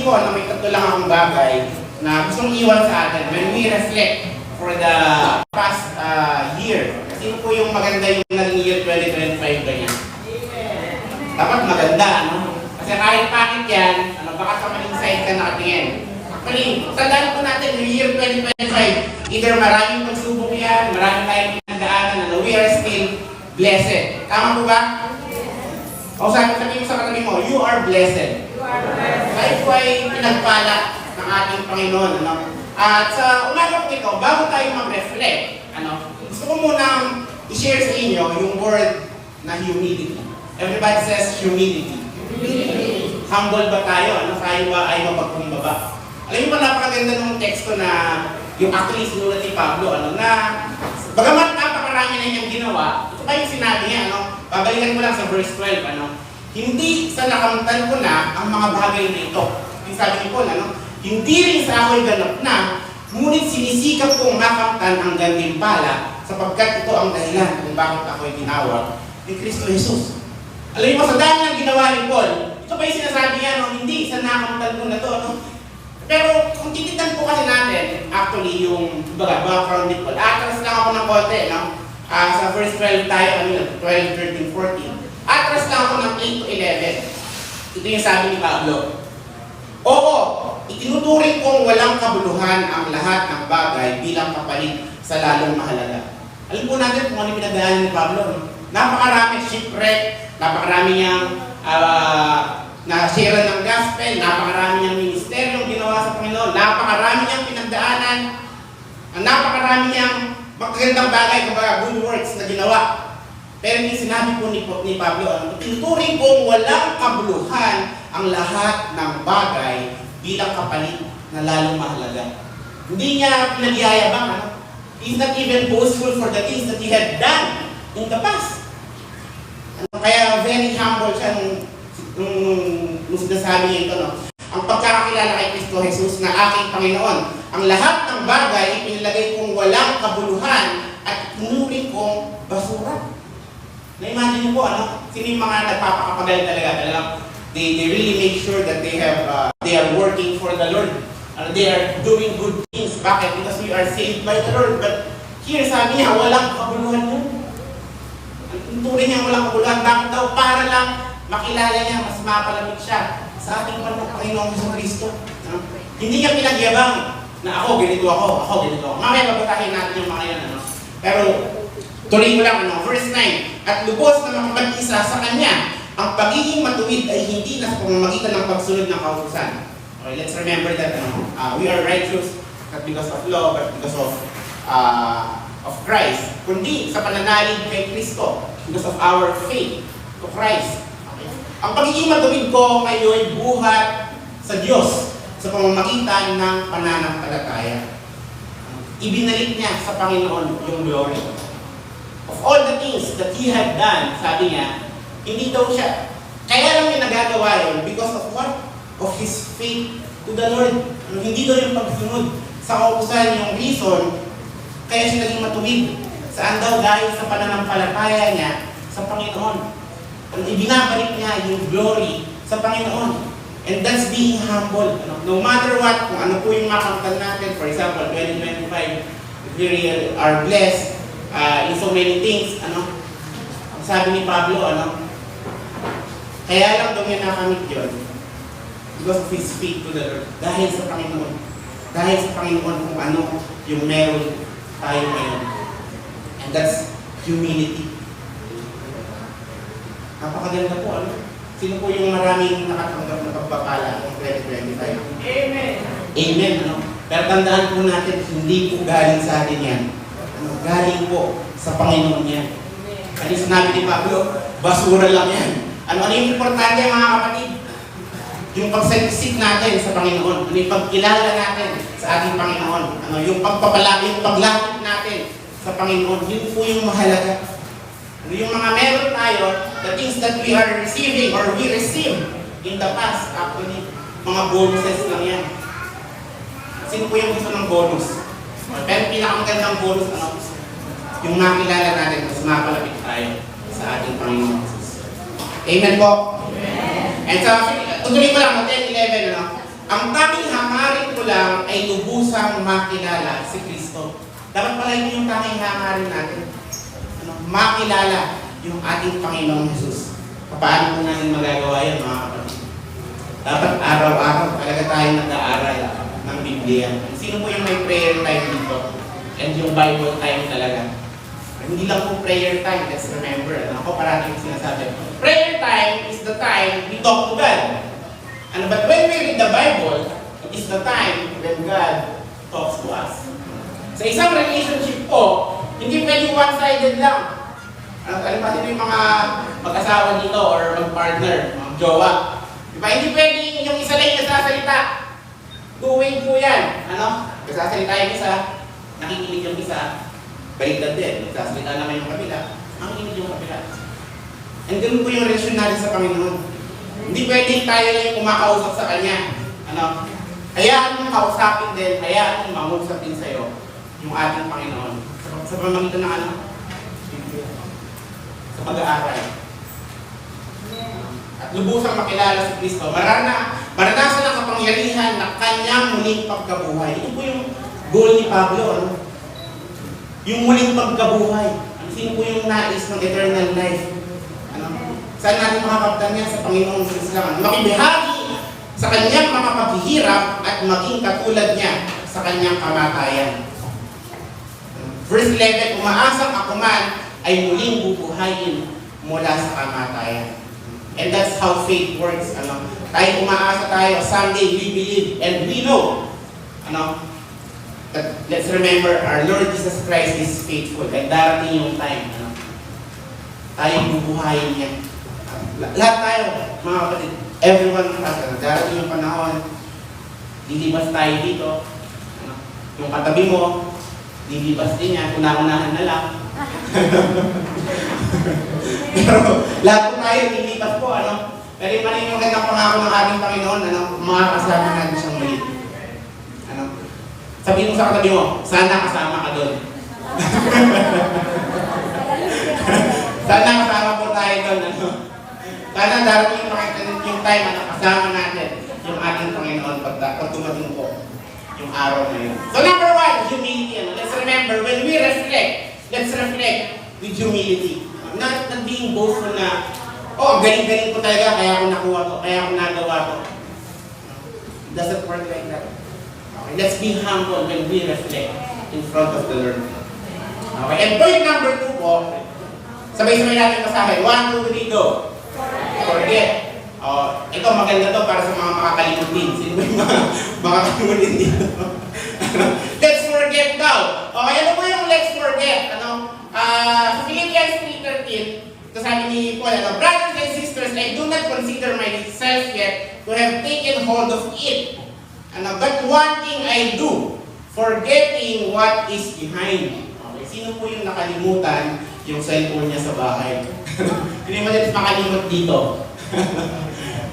ko na may tatlo lang akong bagay na gustong iwan sa atin when we reflect for the past year. Sino po yung maganda yung naging year 2025 ganyan? Dapat maganda, ano? Kasi kahit bakit yan, baka sa maling side ka nakatingin. Actually, tandaan po natin yung year 2025, either maraming pagsubok yan, maraming tayong pinagdaanan, we are still blessed. Tama po ba? O sabi mo sa katabi mo, you are blessed. Tayo po ay pinagpala ng ating Panginoon. Ano? At sa umaga po ito, bago tayo mag-reflect, gusto ko munang i-share sa inyo yung word na humility. Everybody says humility. Humble ba tayo? Tayo ba ay mapagkumbaba? Alam niyo ba, napakaganda ng teksto na yung actually sinulat ni Pablo, na bagamat napakarami na niyang ginawa, ito pa yung sinabi niya, babalikan ko lang sa verse 12, hindi sa nakamtan ko na ang mga bagay na ito. Yung sabi ni Paul, hindi rin sa ako'y ganap na, ngunit sinisikap kong makamtan ang gantimpala sapagkat ito ang dahilan kung bakit ako'y tinawag ni Kristo Jesus. Alam niyo ba, sa dami ng ginawa ni Paul, ito pa yung sinasabi niya, hindi sa nakamtan ko na to, Pero kung tititan po kasi natin, actually yung background ni Paul, atras lang ako ng konti, sa verse 12 tayo, 12, 13, 14. Atras lang ako ng 8 to 11. Ito yung sabi ni Pablo. Oo, itinuturing kong walang kabuluhan ang lahat ng bagay bilang kapalit sa lalong mahalaga. Alam po natin kung ano yung pinagdaanan ni Pablo. Napakarami shipwreck, napakarami niyang na-share ng gospel, napakarami niyang ministeryong ginawa sa Panginoon, napakarami niyang pinagdaanan, napakarami niyang magagandang bagay, kumbaga good works na ginawa. Pero yung sinabi po ni Pablo, tinuturing kong walang kabuluhan ang lahat ng bagay bilang kapalit na lalong mahalaga. Hindi niya pinagyayabang, He's not even boastful for the things that he had done in the past. Kaya very humble siya nung sinasabi niya ito, ang pagkakakilala kay Kristo Jesus na aking Panginoon. Ang lahat ng bagay, ipinilagay kong walang kabuluhan at inuring kong basura. Na-imagine niyo po, sino yung mga nagpapakapagal talaga? They really make sure that they are working for the Lord. They are doing good things. Bakit? Because we are saved by the Lord. But here, sabi niya, walang kabuluhan yun. Ang turing niya walang kabuluhan. Bakit daw? Para lang makilala niya, mas mapalamig siya sa ating Panginoong Kristo. Hindi niya pinagyabang na ako, ganito ako. Mamaya babatahin natin yung mga yan. Pero, tuloy ko lang, verse 9. At lubos na makapag-isa sa Kanya, ang pagiging matuwid ay hindi na sa pamamagitan ng pagsunod ng kautusan. Okay, let's remember that we are righteous not because of law, but because of Christ. Kundi sa pananalig kay Kristo, because of our faith to Christ. Ang pagiging matuwid ko ngayon buhat sa Diyos sa pamamagitan ng pananampalataya. Ibinalik niya sa Panginoon yung glory. Of all the things that He had done, sabi niya, hindi daw siya. Kaya lang niya nagagawa yun because of what? Of His faith to the Lord. Hindi daw yung pagsunod sa kautusan yung reason kaya siya naging matuwid. Saan daw? Dahil sa pananampalataya niya sa Panginoon. Ibinabalik niya yung glory sa Panginoon. And that's being humble. No matter what, kung ano po yung makamtan natin, for example, 2025, we are blessed in so many things. Ang sabi ni Pablo, kaya lang daw niya nakamit yun because of His faith to the Lord. Dahil sa Panginoon. Dahil sa Panginoon kung ano yung meron tayo ngayon. And that's humility. Napakaganda po, Sino po yung maraming nakatanggap na pagpapala ng 2025? Amen! Amen, Pero tandaan po natin, hindi po galing sa atin yan. Galing po sa Panginoon yan. Ano yung sinabi ni Pablo? Basura lang yan. Ano yung importante, mga kapatid? Yung pagsisik natin sa Panginoon. Yung pagkilala natin sa ating Panginoon. Yung pagpapalapit, yung paglapit natin sa Panginoon. Yun po yung mahalaga. Yung mga meron tayo, the things that we are receiving or we received in the past, actually, mga bonuses lang yan. Sino po yung gusto ng bonus? Pero pinakamagandang bonus, yung makilala natin, mas mapalapit tayo sa ating Panginoon Jesus. Amen po? Amen. And so, tutuloy ko lang, 10, 11, Ang tanging hangarin ko lang ay lubusang makilala si Kristo. Dapat pala yun yung tanging hangarin natin. Makilala yung ating Panginoong Jesus. Paano po natin magagawa yan, mga kapatid? Dapat araw-araw talaga tayo nag-aaral ng Biblia. Sino po yung may prayer time dito? And yung Bible time talaga. Hindi lang po prayer time, let's remember. Ako parating sinasabi. Prayer time is the time we talk to God. But when we read the Bible, it is the time when God talks to us. Sa isang relationship po, hindi pwede one-sided lang. Halimbawa yung mga mag-asawa dito or mag-partner, mga jowa. Diba? Hindi pwede yung isa lang yung nagsasalita. Two-way po yan. Nagsasalita yung isa, nakikinig yung isa, baliktad din. Nagsasalita naman yung kabila, nakikinig yung kabila. And ganun po yung relasyon natin sa Panginoon. Hindi pwede tayo yung kumakausap sa Kanya. Hayaan mong kausapin din, hayaan mong mangusap din sa'yo yung ating Panginoon. Sa pamamagitan ng sa pag-aaral. At lubusang makilala si Kristo. Maranasan ang kapangyarihan na Kanyang muling pagkabuhay. Ito po yung goal ni Pablo. Yung muling pagkabuhay. Sino po yung nais ng eternal life? Saan natin makakaptan yan? Sa Panginoong Jesus lang. Makibahagi sa Kanyang mga paghihirap at maging katulad niya sa Kanyang kamatayan. Verse 11, umaasang ako man ay muling bubuhayin mula sa kamatayan. And that's how faith works. Tayo umaasa tayo, someday we believe and we know. That let's remember, our Lord Jesus Christ is faithful. And darating yung time. Tayo bubuhayin niya. Lahat tayo, mga kapatid, everyone, darating yung panahon, lilibas tayo dito. Yung katabi mo, lilibas din yan, una-unahan na lang. Pero lahat po tayo lilipas po, Pero yung mali yung magandang pangako ng ating Panginoon, mga kasama natin siyang muli. Sabihin mo sa katabi mo, sana kasama ka doon. Sana kasama po tayo doon, Sana darating yung time na kasama natin yung ating Panginoon pag dumating po yung araw na yun. So number one, humility. Let's remember, when we reflect, let's reflect with humility. Not being boastful na, galing-galing ko talaga, kaya ako nakuha to, kaya ako nagawa to. It doesn't work like that. Okay, let's be humble when we reflect in front of the Lord. Okay, and point number 2 po, sabay-sabay natin masahe. 1, 2, 3, go. Forget. Ito maganda to para sa mga makakalimut din. Sino ba yung makakalimut din dito? Let's forget daw. Okay, ano po yung let's forget? Sa Philippians 3:13, ito sabi ni Paul, brothers and sisters, I do not consider myself yet to have taken hold of it. But one thing I do, forgetting what is behind. Okay, sino po yung nakalimutan yung cellphone niya sa bahay? Hindi madalas makalimot dito.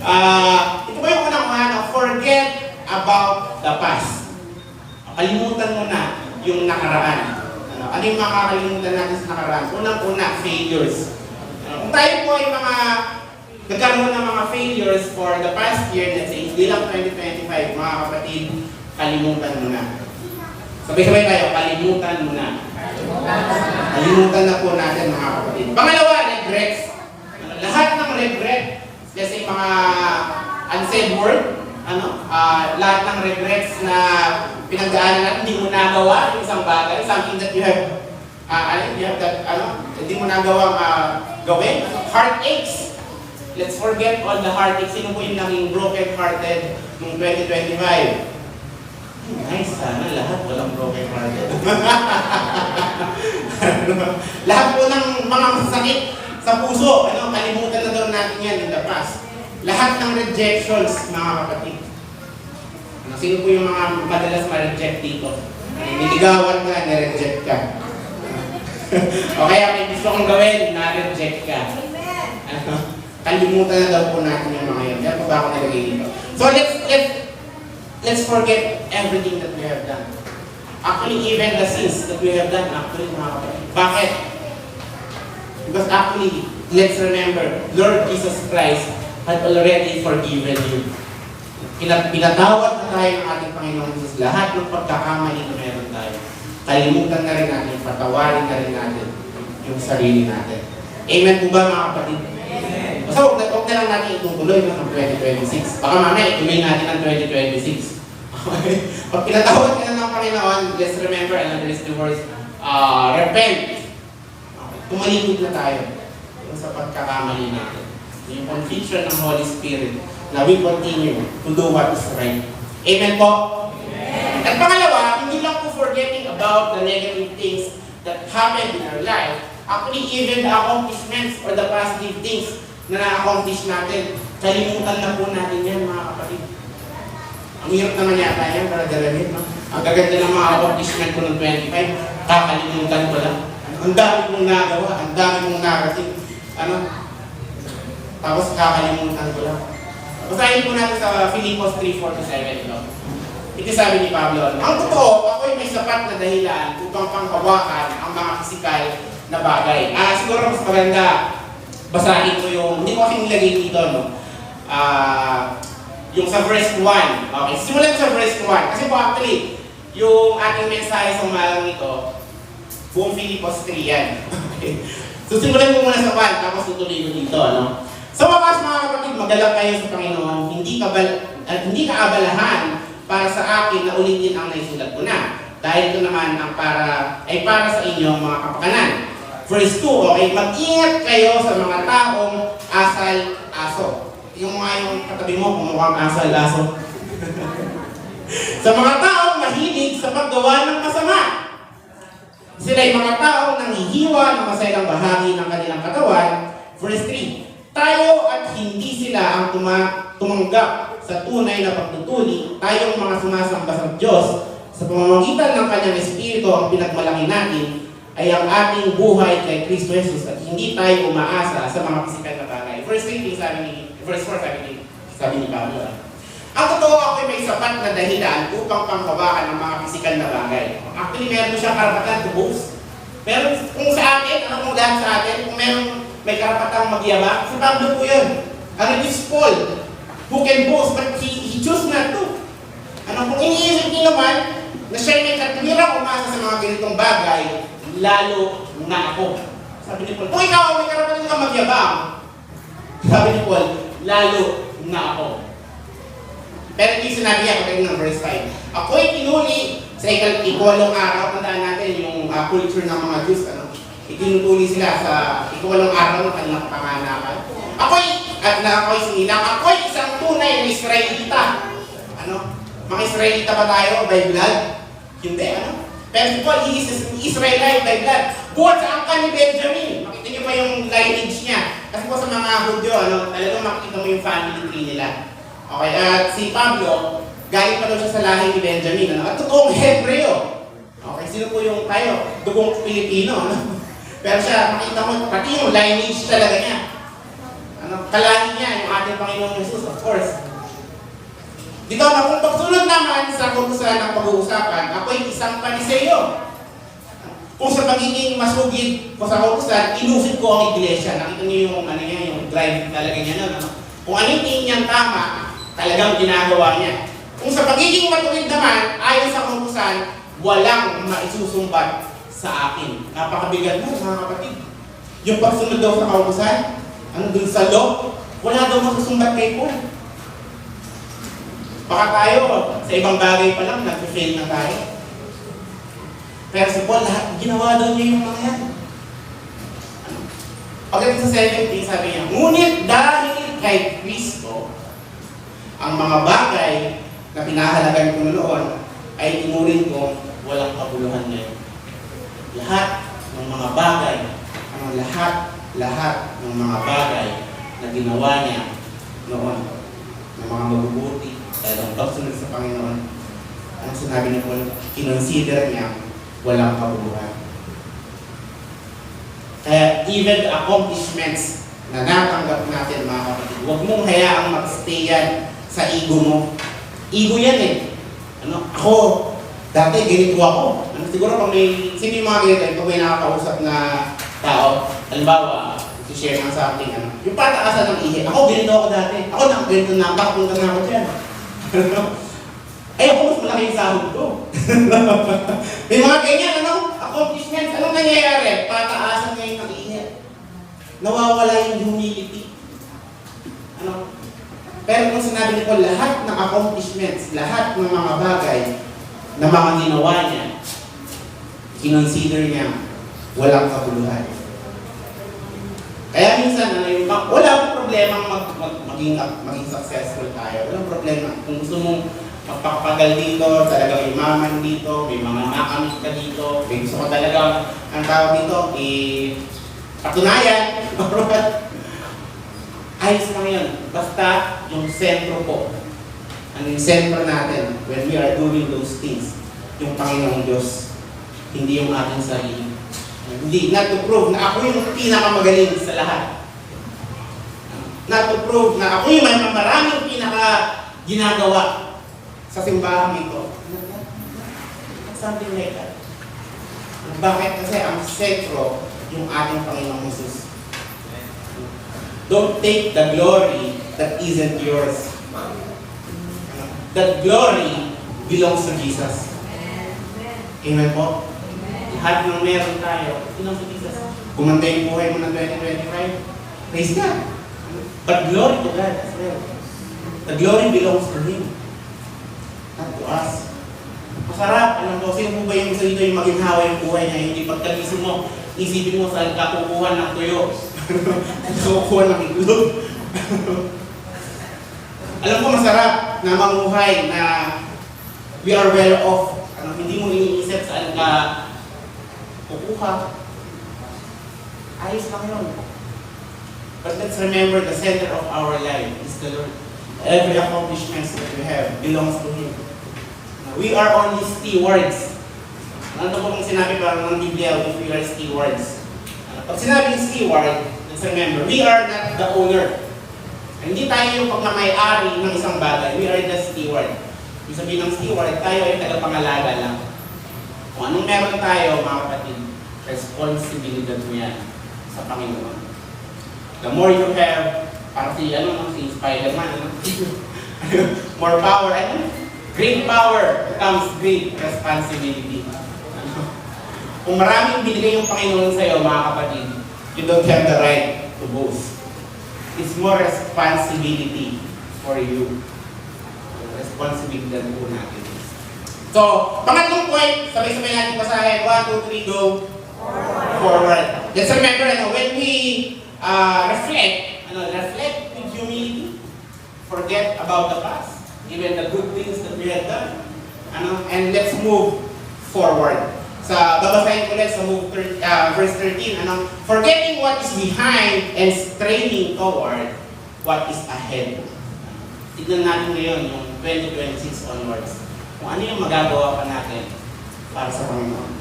Ito po yung unang forget about the past. Kalimutan mo na yung nakaraan. Ano yung makakalimutan natin sa nakaraan? Unang-una, failures. Kung tayo po ay nagkaroon ng mga failures for the past year, let's say, hindi lang 2025, mga kapatid, kalimutan mo na. Sabay-sabay tayo, kalimutan mo na. Kalimutan na po natin, mga kapatid. Pangalawa, regrets. Lahat ng regret, let's say, mga unsaid word, lahat ng regrets na pinagdaanan natin, hindi mo nagawa yung isang bagay, something that you have hindi mo nagawa gawin. Heartaches. Let's forget all the heartaches. Sino po yung naging broken-hearted noong 2025? Nice, sana lahat walang broken-hearted. Lahat po ng mga masakit sa puso, kalimutan na daw natin yan in the past. Lahat ng rejections, mga kapatid. Sino po yung mga madalas ma-reject dito? Niligawan ka, na-reject ka. O kaya may gusto kong gawin, na-reject ka. Kalimutan na daw po natin yung mga yun. Kaya pa ba ako nalagay dito? So let's forget everything that we have done. Actually, even the sins that we have done, actually, mga kapatid. Bakit? Because actually, let's remember, Lord Jesus Christ had already forgiven you. Pinatawad na tayo ng ating Panginoon Jesus. Lahat ng pagkakamali na meron tayo. Kalimutan na rin natin, patawarin na rin natin yung sarili natin. Amen po ba mga kapatid? Basta huwag na lang natin itutuloy ng 2026. Baka mamaya ituloy natin ang 2026. Pag pinatawad ka na ng Panginoon, just remember another is the words, repent. Tumalikod na tayo sa pagkakamali natin. Yung conviction ng Holy Spirit na we continue to do what is right. Amen po? Amen. At pangalawa, hindi lang po forgetting about the negative things that happened in our life. Actually, even the accomplishments or the positive things na na-accomplish natin, kalimutan na po natin yan mga kapatid. Ang hirap naman yata yan para dalawin, no? Ang gaganda ng mga accomplishment ko ng 25, kakalimutan ko lang. Ang dami kong nagawa, ang dami kong narating. Tapos kakalimutan ko lang. Basahin po natin sa Filipos 3:4-7. No? Ito sabi ni Pablo, ang totoo, ako'y may sapat na dahilan upang panghawakan ang mga pisikal na bagay. Siguro mas maganda, basahin ko yung, hindi ko kasi nilagay dito, no? Yung sa verse 1. Okay, simulan sa verse 1. Kasi po actually, yung ating mensahe sa umagang ito, buong Filipos 3 yan. Okay. So simulan mo muna sa 1, tapos tutuloy ko dito, no? Sa wakas mga kapatid, magalang kayo sa Panginoon, hindi kaabalahan para sa akin na ulitin ang naisulat ko na. Dahil ito naman ang para sa inyong mga kapakanan. Verse 2, okay, mag-ingat kayo sa mga taong asal-aso. Yung katabi mo, kung mukhang asal-aso. Sa mga taong mahilig sa paggawa ng masama. Sila'y mga taong nanghihiwa ng masayang bahagi ng kanilang katawan. Verse 3, tayo at hindi sila ang tumanggap sa tunay na pagtutuli, tayong mga sumasamba sa Diyos, sa pamamagitan ng Kanyang Espiritu ang pinagmalaki natin ay ang ating buhay kay Kristo Jesus at hindi tayo umaasa sa mga pisikal na bagay. Verse 4 sabi ni Pablo. Ang totoo ako'y may sapat na dahilan upang panghawakan ng mga pisikal na bagay. Actually, meron siyang karapatan to boast. Pero kung sa atin, kung lahat sa atin, kung may karapatang magyabang, si Pablo po yun. It is Paul who can boast, but he chose not to. Kung iniisip niyo naman na siya may katwirang umasa sa mga ganitong bagay, lalo na ako. Sabi ni Paul, kung ikaw may karapatan ka magyabang, sabi ni Paul, lalo na ako. Pero hindi sinabi niya kapag ng verse 5. Ako'y pinuli sa ikalong araw, tandaan natin yung culture ng mga Jews, itinutuli sila sa ikalong araw ng kanilang panganakan. Ako'y sinilang, ako'y isang tunay na Israelita. Mga Israelita ba tayo by blood? Hindi, Pero si Paul, he is Israelite by blood. Buhat sa angkan ni Benjamin. Makita niyo pa yung lineage niya. Kasi po sa mga Hudyo, talagang makikita mo yung family tree nila. Okay, at si Pablo, galing pa daw siya sa lahi ni Benjamin. At totoong Hebreo. Okay, sino po yung tayo? Dugong Pilipino, Pero siya, makita mo, pati yung lineage talaga niya. Kalahi niya, yung ating Panginoong Jesus, of course. Dito na, kung pagsunod naman sa kutusan ng pag-uusapan, ako'y isang paniseyo. Kung sa pagiging masugid ko sa kutusan, inusit ko ang iglesia. Nakita niyo yung, yung drive talaga niya, Kung ano yung tingin niyang tama, talagang ginagawa niya. Kung sa pagiging matuwid naman, ayon sa kutusan, walang maisusumbat sa akin. Napakabigat mo, mga kapatid. Yung pagsunod daw sa kautusan, dun sa law, wala daw masusumbat kay Paul. Baka tayo, sa ibang bagay pa lang, nag-fail na tayo. Pero si Paul, ginawa daw niya yung mga yan. Pagdating sa 17, sabi niya, ngunit dahil kay Kristo, ang mga bagay na pinahalagan ko noon, ay inurin ko walang kabuluhan ngayon. Lahat ng mga bagay, lahat ng mga bagay na ginawa niya noon, ng mga mabubuti, dahil ang pagsunod sa Panginoon, ang sinabi niya po, kinonsider niya walang kabuluhan. Kaya even the accomplishments na natanggap natin mga kapatid, huwag mong hayaang mag-stay yan sa ego mo. Ego yan eh. Ako, dati ganito ako. Siguro kung sino yung mga ganito, kung may nakakausap na tao, halimbawa, i-share ng something, yung pataasan ng ihi. Ako, ganito ako dati. Ako, ganito na, nakapunta na ako dyan. Ay, ako mas malaki yung sahod ko. May mga ganyan, accomplishments. Anong nangyayari? Pataasan ngayon ng init. Nawawala yung humility. Pero kung sinabi niyo po, lahat ng accomplishments, lahat ng mga bagay na mga ginawa niya, kinonsider niya walang kabuluhan. Kaya minsan, wala akong problema maging successful tayo. Walang problema. Kung gusto mong magpapagal dito, talagang imaman dito, may mga nakamit ka dito, may gusto ko talaga ang tawag dito, patunayan. Ayos lang yun. Basta yung sentro po. Ang sentro natin, when we are doing those things, yung Panginoong Diyos, hindi yung ating sarili. Hindi, not to prove na ako yung pinakamagaling sa lahat. Not to prove na ako yung may maraming ginagawa sa simbahang ito. Something like that. Bakit? Kasi ang sentro yung ating Panginoong Jesus. Don't take the glory that isn't yours. That glory belongs to Jesus. Amen po? Lahat ng meron tayo, belongs to Jesus. Gumanda yung buhay mo ng 2025, praise God. But glory to God as well. The glory belongs to Him. Not to us. Masarap. Alam ko, sino po ba yung gusto dito yung maginhawa yung buhay niya? Hindi pagkagising mo, isipin mo saan ka kukuha ng tuyo. Saan ka kukuha ng itlog. Alam ko masarap na mamuhay na we are well off. Hindi mo iniisip saan ka kukuha. Ayos lang yun. But let's remember the center of our life is the Lord. Every accomplishment that we have belongs to Him. We are only stewards. Ano po kung sinabi pa ng Biblia if we are stewards? Pag sinabi ng steward, let's remember, we are not the owner. Hindi tayo yung pagmamayari ng isang bagay. We are the steward. Ibig sabihin ng steward, tayo ay tagapangalaga lang. Kung anong meron tayo, mga kapatid, responsibilidad mo yan sa Panginoon. The more you have, parang si Spider-Man, more power, great power comes great responsibility. Kung maraming binigay yung Panginoon sa iyo, mga kapatid, you don't have the right to boast. It's more responsibility for you. Responsibility po natin. So, pangatlong point, sabay-sabay natin basahin. 1, 2, 3, go. Forward. Let's remember, when we reflect with humility, forget about the past, even the good things that we have done, and let's move forward. Babasahin ko ulit sa verse 13, forgetting what is behind and straining toward what is ahead. Tignan natin ngayon yung 2026 onwards. Kung ano yung magagawa pa natin para sa Panginoon.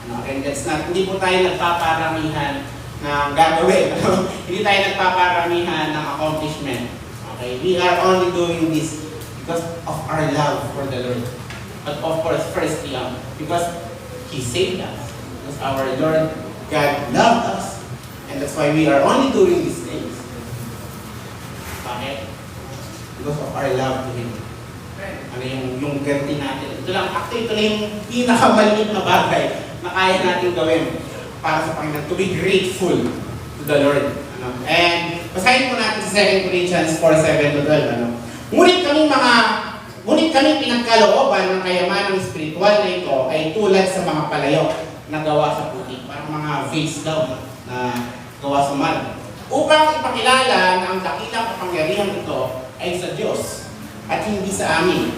And hindi po tayo nagpaparamihan ng gagawin. Hindi tayo nagpaparamihan ng accomplishment. Okay? We are only doing this because of our love for the Lord. But of course, firstly, because He saved us. Because our Lord God loved us. And that's why we are only doing these things. Bakit? Because of our love to Him. Yung ganti natin. Ito lang, actually, ito na yung pinakamaliit na bagay na kaya natin gawin para sa Panginoon. To be grateful to the Lord. And basahin po natin sa 2 Corinthians 4:7-12. Ngunit kami pinagkalooban ng kayamanang spiritual na ito ay tulad sa mga palayok na gawa sa putik. Parang mga vase daw na gawa sa mud. Upang ipakilala na ang dakilang kapangyarihan ito ay sa Diyos at hindi sa amin.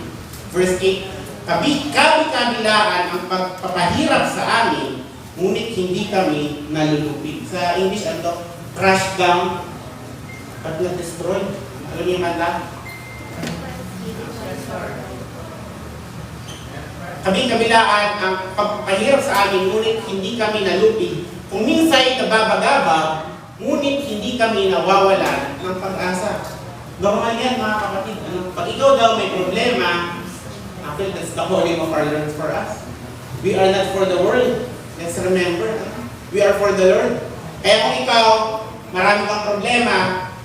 Verse 8, kabi-kabilaan ang pagpapahirap sa amin, ngunit hindi kami nalulupig. Sa English, crush down, but not destroyed. Alam niyo yung kanta? Kabi-kabilaan ang pagpapahirap sa amin, ngunit hindi kami nalupig. Kung minsan nababagabag, ngunit hindi kami nawawalan ng pag-asa. Normal yan, mga kapatid. Pag ikaw daw may problema, actually that's the calling of our Lord for us. We are not for the world. Let's remember, we are for the Lord. Kaya kung ikaw, marami kang problema,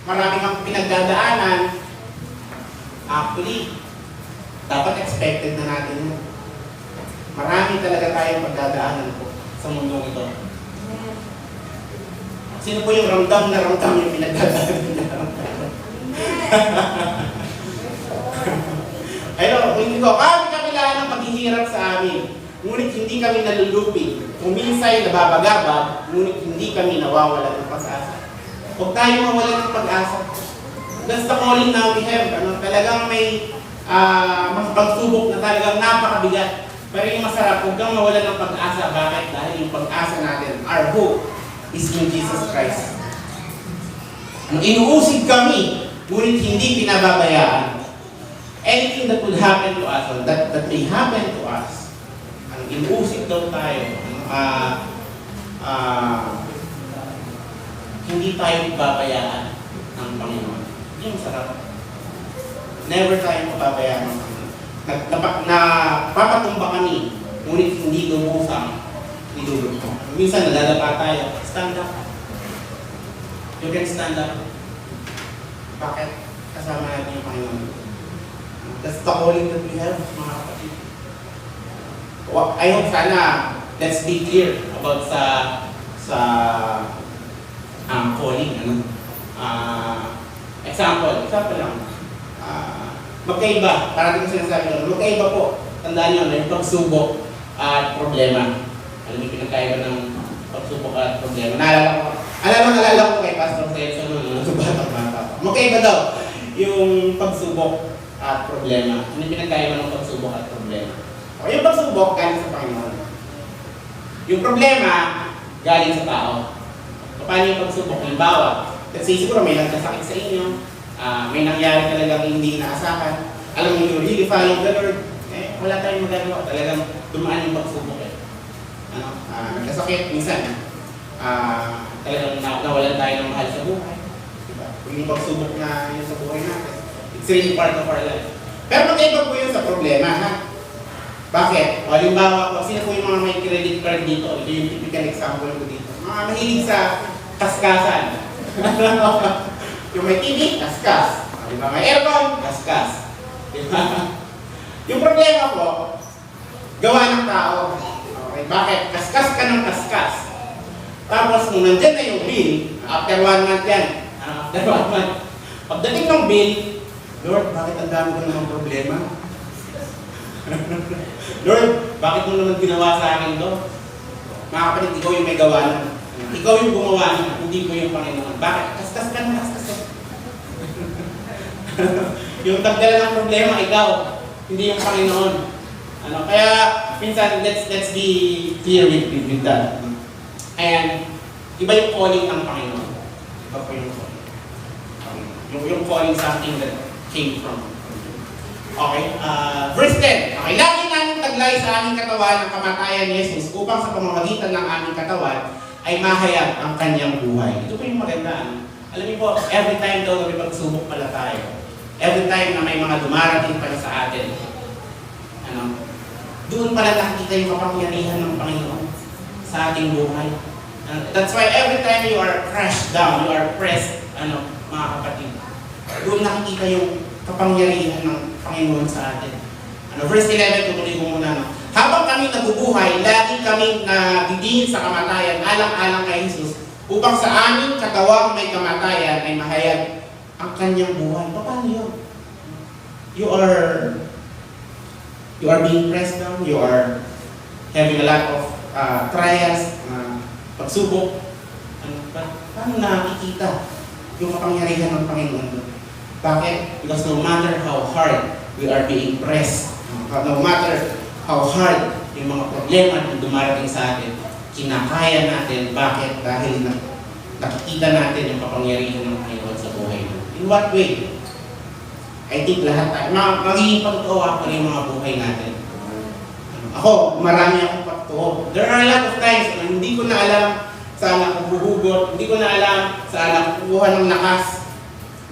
marami kang pinagdadaanan, actually, Dapat expected na natin yun. Marami talaga tayong pagdadaanan po sa mundong ito. Sino po yung ramdam na ramdam yung pinagdadaanan niya? Ayun, hindi ko, kami kailangan ng paghihirap sa amin. Ngunit hindi kami nalulupi. Kung minsan nababagabag, ngunit hindi kami nawawala ng pag-asa. Huwag tayo mawala ng pag-asa. That's the calling now we have. Talagang may pagsubok na talagang napakabigat. Pero yung masarap, huwag kang mawala ng pag-asa. Bakit? Dahil yung pag-asa natin, our hope, is in Jesus Christ. Inuusig kami, ngunit hindi pinababayaan. Anything that will happen to us, or that may happen to us, inuusig daw tayo, hindi tayo ibabayaan ng Panginoon. Yung sarap. Never tayo mababayaan ng Panginoon. Papatumba kami, ngunit hindi lumusang nilulutong. Minsan nalalapa tayo, stand up. You can stand up. Bakit? Kasama natin yung Panginoon. That's the calling that we have, mga kapatid. I hope sana, let's be clear about sa calling. Example lang. Magkaiba, parating ko sinasabi nyo, magkaiba po. Tandaan nyo, may pagsubok at problema. Alam mo, pinagkaiba ng pagsubok at problema. Naalala ko kay Pastor Celso nung batang-bata. Magkaiba daw yung pagsubok at problema. Ano pinagkaiba ng pagsubok at problema? O, yung pagsubok galing sa Panginoon. Yung problema galing sa tao. Paano yung pagsubok? Halimbawa, kasi siguro may nagkasakit sa inyo, may nangyari talagang hindi inaasahan. Alam mo, you're really following the Lord. Wala tayong magagawa. Talagang dumaan yung pagsubok eh. Nagkasakit, minsan. Talagang nawalan tayo ng mahal sa buhay. Diba? Yung pagsubok na yun sa buhay natin. It's really part of our life. Pero magkaiba po yun sa problema, ha? Bakit? O, halimbawa, sino po yung mga may credit card dito? Ito yung typical example ko dito. Mga mahilig sa kaskasan. Yung may TV, kaskas. Diba? May aircon, kaskas. Diba? Yung problema po, gawa ng tao. Okay, bakit? Kaskas ka ng kaskas. Tapos nung nandyan na yung bill, after 1 month yan. After 1 month. Pagdating ng bill, Lord, bakit ang dami ko naman problema? Lord, bakit mo naman ginawa sa akin to? Mga kapatid, ikaw yung may gawa nun. Ikaw yung gumawa nun, hindi ko yung Panginoon. Bakit? Kaskas ka ng kaskas. Yung tagdala ng problema, ikaw. Hindi yung Panginoon. Kaya, minsan, let's be clear with that. And, iba yung calling ng Panginoon. Iba po yung calling. Yung calling something that came from. Okay, verse 10. Okay, lagi namin taglay sa aming katawan ang kamatayan ni Jesus upang sa pamamagitan ng aming katawan ay mahayag ang kanyang buhay. Ito po yung maganda. Alam niyo po, every time daw may pagsubok pala tayo. Every time na may mga dumarating pala sa atin. Doon pala nakikita yung kapangyarihan ng Panginoon sa ating buhay. That's why every time you are crushed down, you are pressed, mga kapatid, doon nakikita yung kapangyarihan ng Panginoon sa atin. Verse 11, tutuloy ko muna. Habang kami nabubuhay, lagi kami nagdidingin sa kamatayan, alang-alang kay Jesus, upang sa aming katawang may kamatayan ay mahayag ang kanyang buhay. Paano yun? You are being pressed down, you are having a lot of trials, pagsubok. Paano nakikita yung kapangyarihan ng Panginoon? Bakit? Because no matter how hard we are being pressed, no matter how hard yung mga problema na dumarating sa atin, kinakaya natin. Bakit? Dahil nakikita natin yung kapangyarihan ng Panginoon sa buhay. In what way? I think lahat tayo. Magiging pagtuwa pa rin yung mga buhay natin. Ako, marami akong pagtuwa. There are a lot of times na hindi ko na alam saan ako buhugot, hindi ko na alam saan ako kukuha ng lakas.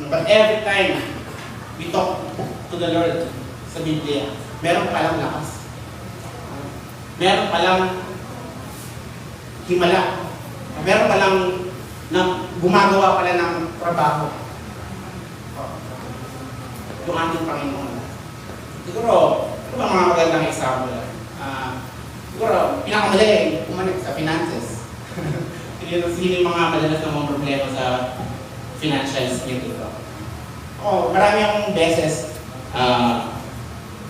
But every time we talk to the Lord sa Biblia, meron palang lakas. Meron palang himala. Meron palang gumagawa pala ng trabaho. Yung ating Panginoon. Siguro, ano ba mga magandang example? Siguro, pinakamadali, umanik sa finances. Sino yung mga madalas na mga problema sa financial skill dito? Marami akong beses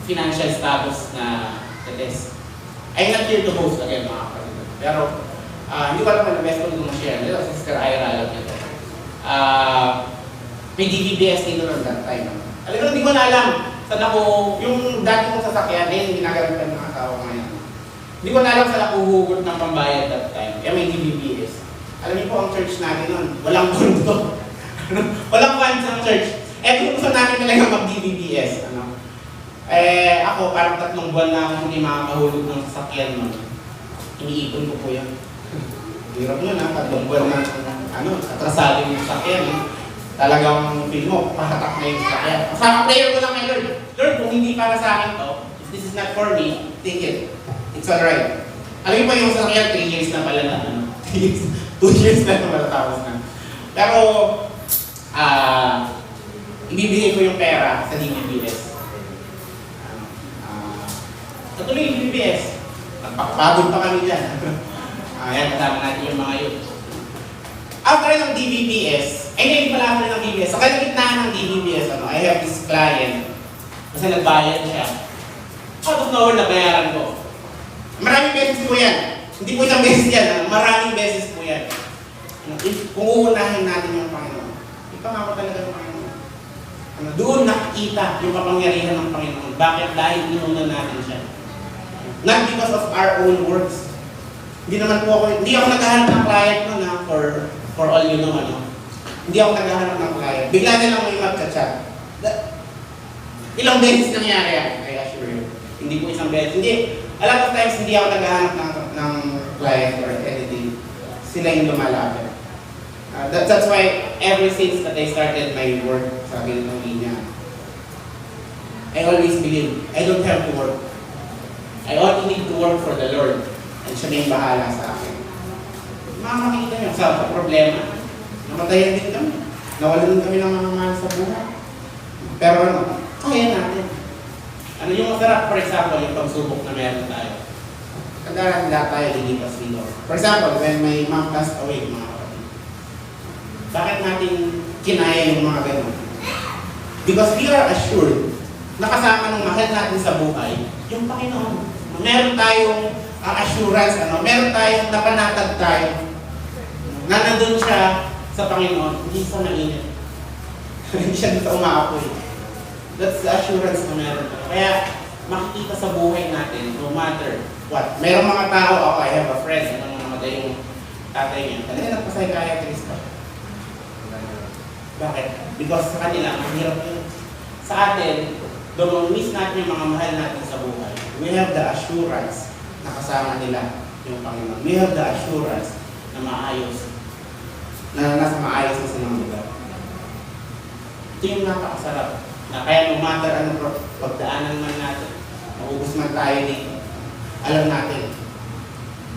financial status na test. I'm not here to host again mga kapatid. Pero, hindi ko alam kung best ko nung share. Dito, si Sister Ira alam nito. May DBBS dito noong that time. Alam mo, hindi ko na alam. Saan ako, yung dati kong sasakyan, yung ginagamit ng mga tao ngayon. Hindi ko na alam saan ako huhugot ng pambayad that time. Kaya may DBBS. Alam niyo po ang church natin noon, walang punto. Walang funds ang church. Kung gusto natin talaga mag-DBBS. Ako, parang 3 buwan na akong hindi makakahulog ng sasakyan noon. Iniipon ko po yan. Hirap nun 3 buwan na atrasado yung sasakyan. Talagang feel mo, pahatak na yung sasakyan. Kasama prayer ko lang kay Lord. Lord, kung hindi para sa akin to, if this is not for me, take it. It's alright. Alam niyo pa yung sasakyan, 3 years na pala na. 2 years na matatapos na. Pero, ibibigay ko yung pera sa DBBS. Katuloy yung DBBS. Nagpapagod pa kami dyan. Ayan, kasama natin yung mga yun. After ng DBBS, hindi pala after ng DBBS. Sa kalagitnaan ng DBBS, I have this client. Kasi nagbayad siya. Out of nowhere, nabayaran ko. Maraming beses po yan. Hindi po isang beses yan. Maraming beses po yan. Kung uunahin natin yung Panginoon, ipangako talaga ng Panginoon. Doon nakikita yung kapangyarihan ng Panginoon. Bakit? Dahil inuna natin siya. Not because of our own works. Hindi ako naghahanap ng client mo na for all you know, Hindi ako naghahanap ng client. Bigla na lang may magka-chat. Ilang beses nangyari yan, I assure you. Hindi po isang beses. Hindi. A lot of times, hindi ako naghahanap ng client or anything. Sila yung lumalapit. That's why, ever since that I started my work sa ganitong linya, I always believe, I don't have to work. I only need to work for the Lord. And siya na yung bahala sa akin. Makakakita niyo sa problema. Namatayan din kami. Nawalan din kami ng mga mahal sa buhay. Pero kaya natin. Ano yung masarap, for example, yung pagsubok na meron tayo. Kadaran lahat tayo lilipas dito. For example, when my mom passed away, mga kapatid. Bakit natin kinaya yung mga ganun? Because we are assured na kasama ng mahal natin sa buhay, yung Panginoon. Meron tayong assurance, meron tayong napanatag tayo na nandun siya sa Panginoon, hindi sa mainit. Hindi siya dito umaapoy. That's the assurance na meron tayo. Kaya makikita sa buhay natin, no matter what. Merong mga tao, I have a friend, namatay yung tatay niya. Talaga nagpa-psychiatrist ka. Bakit? Because sa kanila, mahirap yun. Sa atin, doon miss natin yung mga mahal natin sa buhay. We have the assurance na kasama nila yung Panginoon. We have the assurance na maayos. Na nasa maayos na silang lugar. Ito yung napakasarap. Na kaya no matter anong pagdaanan man natin, maubos man tayo dito, alam natin,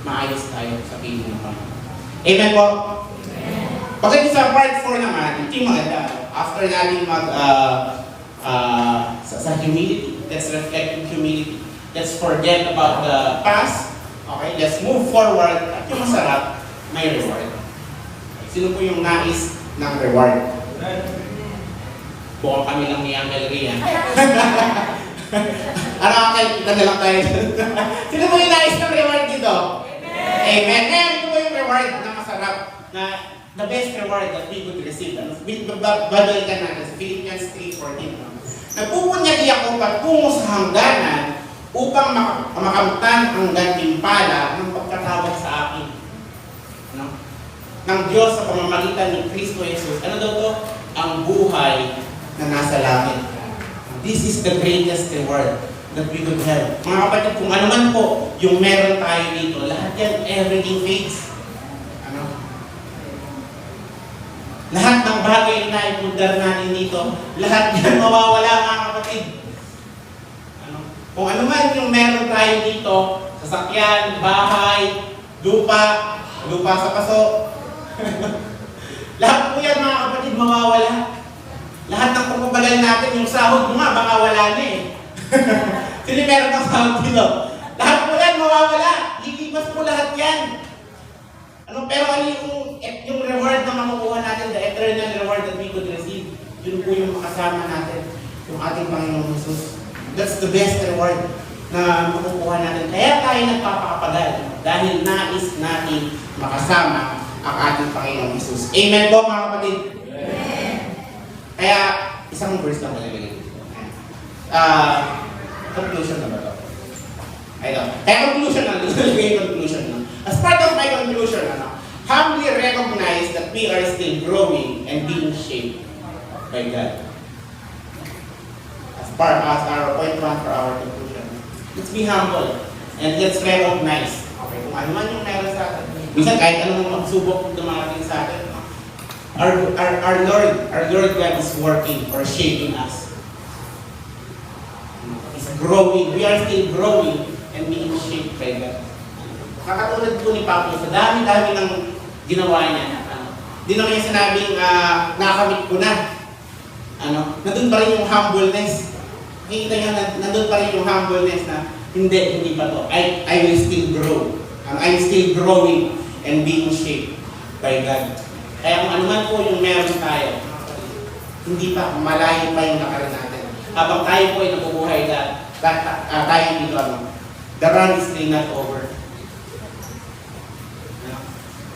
maayos tayo sa piling ng Panginoon. Amen po? Pagdating sa part 4 naman, ito yung maganda. After natin sa humility, let's reflect in humility. Let's forget about the past. Okay, let's move forward. At yung masarap, may reward. Sino po yung nais ng reward? Bukang kami lang ni Angel Rian. Ano, kita na lang tayo. Sino po yung nais ng reward dito? Amen. Ito po yung reward na masarap. Na the best reward that we could receive. Babalikan natin sa Philippians 3:14. Nagpupunyagi ako patungo sa hangganan upang makamtan ang gantimpala ng pagkatawag sa akin. Ng Diyos sa pamamagitan ni Kristo Jesus. Ano daw to? Ang buhay na nasa langit. This is the greatest reward that we could have. Mga kapatid, kung ano man po yung meron tayo dito, lahat yan, everything fades. Lahat ng bagay na ipundar natin dito, lahat yan mawawala, mga kapatid. Kung ano man yung meron tayo dito, sasakyan, bahay, lupa sa paso, lahat po yan, mga kapatid, mawawala. Lahat ng pagpapagal natin, yung sahod mo nga, baka wala na eh. Sino meron ng sound kilo? Lahat po yan, mawawala. Lilipas po lahat yan. Pero ano yung reward na makukuha natin, the eternal reward that we could receive, yun po yung makasama natin, yung ating Panginoong Jesus. That's the best reward na makukuha natin. Kaya tayo nagpapakapagal dahil nais natin makasama ang ating Panginoong Jesus. Amen po mga kapatid? Amen. Kaya isang verse lang malagay dito. Conclusion na ba ito? Kaya conclusion na, conclusion na. As part of my conclusion, humbly recognize that we are still growing and being shaped by God. As our point one for our conclusion. Let's be humble and let's recognize. Okay, kung ano man yung meron sa atin. Minsan kahit anong magsubok kung dumarating sa atin, our Lord God is working or shaping us. He's growing. We are still growing and being shaped by God. Kakatulad po ni Pablo, sa dami-dami ng ginawa niya. Hindi naman niya sinabing nakamit ko na. Nandun pa rin yung humbleness. Nakikita niya na nandun pa rin yung humbleness na hindi pa to. I will still grow. I'm still growing and being shaped by God. Kaya kung ano man po yung meron tayo, hindi pa, malayo pa yung lakarin natin. Habang tayo po ay nabubuhay tayo dito, the run is still not over.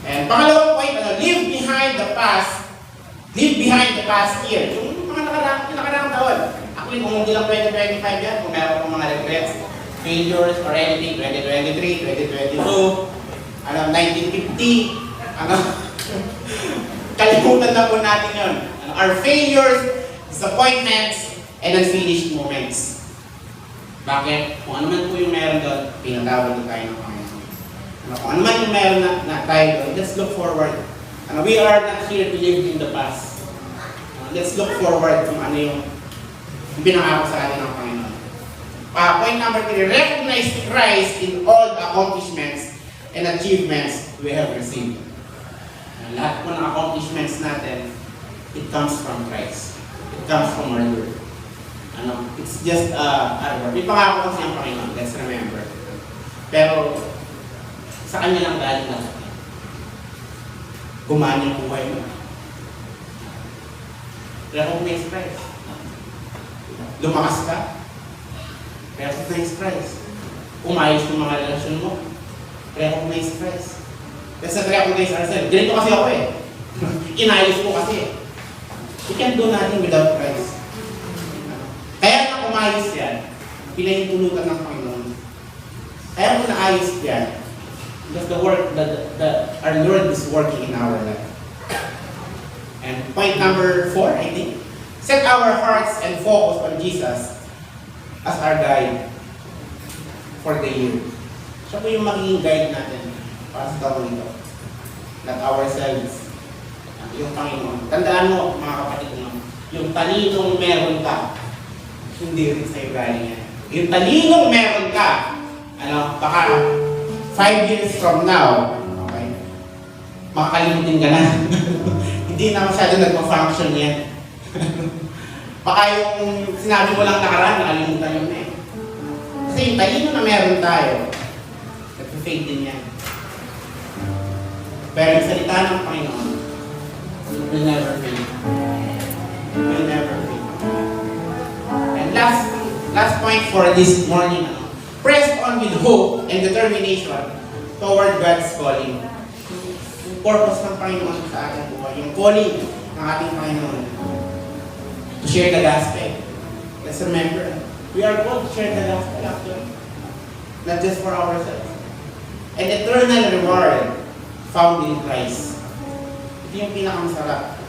And pangalawang point, leave behind the past year. Yung mga nakaraang taon. Actually, kung hindi lang 2025 yan, kung meron pong mga regrets, failures, or anything, 2023, 2022, 1950, kalimutan na po natin yun. Our failures, disappointments, and unfinished moments. Bakit? Kung ano man po yung meron doon, pinatawag na tayo ng Panginoon. Kung ano man yung meron na tayo doon, let's look forward. We are not here to live in the past. Let's look forward kung ano yung pinangako sa atin ng Panginoon. Point number 3, recognize Christ in all the accomplishments and achievements we have received. Lahat po ng accomplishments natin, it comes from Christ. It comes from our Lord. It's just may pangako kasi ang Panginoon, let's remember. Pero sa Kanya lang galing lahat. Gumana yung buhay mo. Recognize Christ. Lumakas ka. Recognize Christ. Umayos yung mga relasyon mo. Recognize Christ. Let's not recognize ourselves. Ganito kasi ako eh. Inayos ko kasi. We can do nothing without Christ. Kaya na umayos yan, pinahintulutan ng Panginoon. Kaya mo naayos yan, because the work that our Lord is working in our life. And point number 4, I think, set our hearts and focus on Jesus as our guide for the year. Siya po yung magiging guide natin para sa taon ito. Not ourselves. Yung Panginoon. Tandaan mo, mga kapatid mo, yung talinong meron ka, hindi rin sa'yo galing yan. Yung talinong meron ka, baka 5 years from now, okay, makakalimutin ka na. Hindi na masyado nagpa-function yan. Baka yung sinabi mo lang nakaraan, nakalimutan yun eh. Kasi yung talino na meron tayo, nag-fade din yan. Pero yung salita ng Panginoon, will never fade. Will never fade. And last point for this morning, press on with hope and determination toward God's calling. Yung purpose ng Panginoon sa ating buhay, yung calling ng ating Panginoon to share the gospel. Let's remember, we are called to share the gospel actually, not just for ourselves. An eternal reward found in Christ. Ito yung pinakamasarap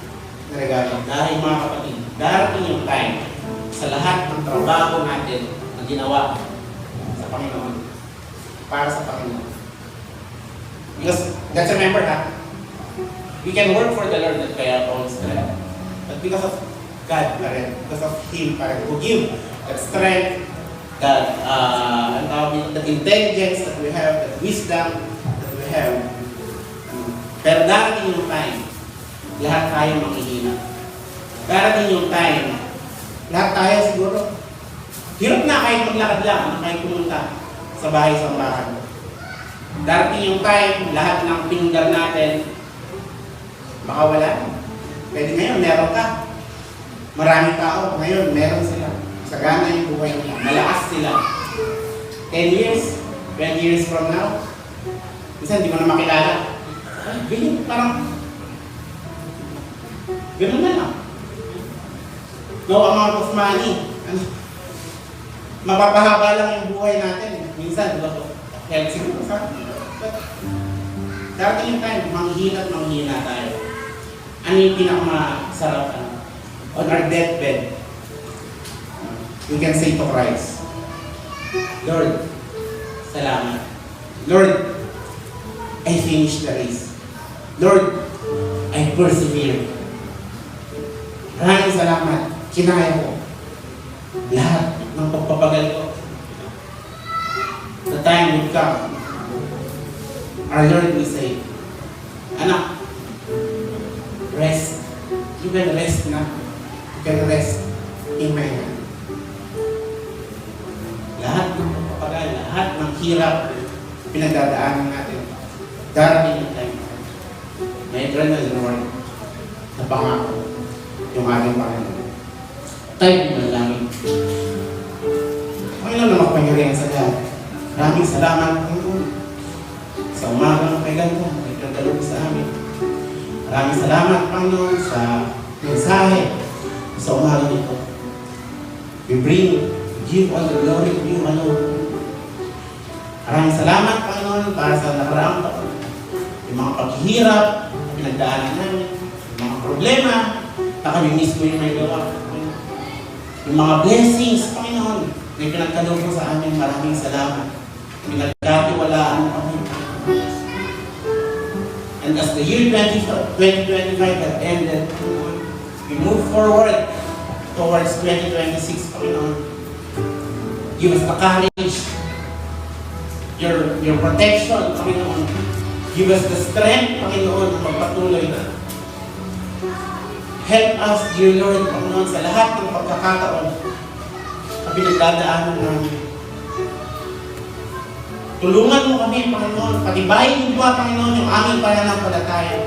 na regalo. Dahil mga kapatid, darating yung time sa lahat ng trabaho natin na ginawa sa Panginoon, para sa Panginoon. Because, let's remember that we can work for the Lord at kaya all strength. But because of God pa rin, because of Him pa rin, who give that strength, that intelligence that we have, that wisdom that we have. Pero darating yung time, lahat tayo manghihina. Darating yung time, lahat tayo siguro Hirap na kahit maglakad lang, kahit pumunta sa bahay sa bahay. Darating yung time, lahat ng finger natin, baka wala. Pwede ngayon, meron ka. Maraming tao, ngayon, meron sila. Sagana yung buhay nila, malakas sila. 10 years, 20 years from now, minsan hindi mo na makilala. Ay, ganyan, parang, gano'n na lang. No amount of money. Mapapahaba lang yung buhay natin. Minsan, di ba po? Health siguro sa atin. Darating yung time, manghina tayo. Ano yung pinakamasarap? On our deathbed, you can say to Christ, Lord, salamat. Lord, I finished the race. Lord, I persevere. Maraming salamat. Kinaya ko lahat ng pagpapagal ko. The time will come. Our Lord will say, anak, rest. You can rest na. You can rest in my hand. Lahat ng pagpapagal, lahat ng hirap pinagdadaanan natin. Darating yung time. May eternal Lord na pangako yung ating Panginoon. Tayo manalangin. Panginoon na magpangyarihan sa lahat. Maraming salamat, Panginoon. Sa umagang kay ganito, may nagdalog sa amin. Maraming salamat, Panginoon, sa mensahe sa umagang ito. We give all the glory to you alone. Maraming salamat, Panginoon, para sa nakaraang taon. Yung mga paghihirap na pinagdaanan namin, yung mga problema na kami mismo yung may gawa. Yung mga blessings, Panginoon, na pinagkaloob mo sa amin, maraming salamat. Pinagkatiwalaan mo kami. And as the year 2025 had ended, we move forward towards 2026, Panginoon. Give us the courage, your protection, Panginoon. Give us the strength, Panginoon, na magpatuloy na. Help us, dear Lord, Panginoon, sa lahat ng pagkakataon na pinagdadaanan namin. Tulungan mo kami, Panginoon. Patibayin mo ba, Panginoon, yung aming pananampalataya.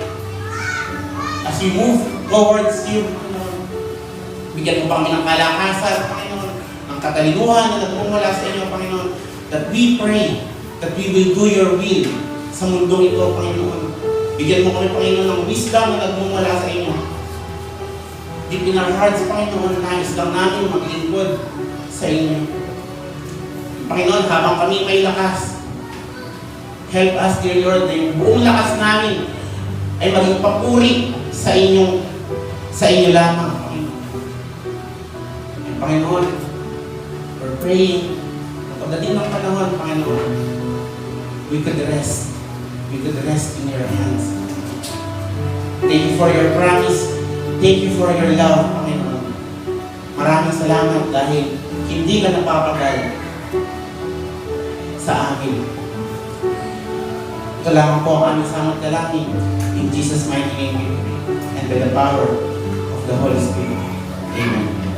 As we move towards you, Panginoon. Bigyan mo pa kami ng kalakasan, Panginoon, ng katalinuhan na nagmumula sa inyo, Panginoon. That we pray, that we will do your will sa mundo ito, Panginoon. Bigyan mo kami, Panginoon, ng wisdom na nagmumula sa inyo. Deep in our hearts, Panginoon, nais lang namin maglingkod sa inyo. Panginoon, habang kami may lakas, help us, dear Lord, na yung buong lakas namin ay maging papuri sa inyo lamang, Panginoon. And Panginoon, we're praying, pagdating ng panahon, Panginoon, we could rest in your hands. Thank you for your promise. Thank you for your love, Panginoon. Maraming salamat dahil hindi ka napapagal sa amin. Ito lamang po ang aming samot dalangin. In Jesus' mighty name we pray. And by the power of the Holy Spirit. Amen.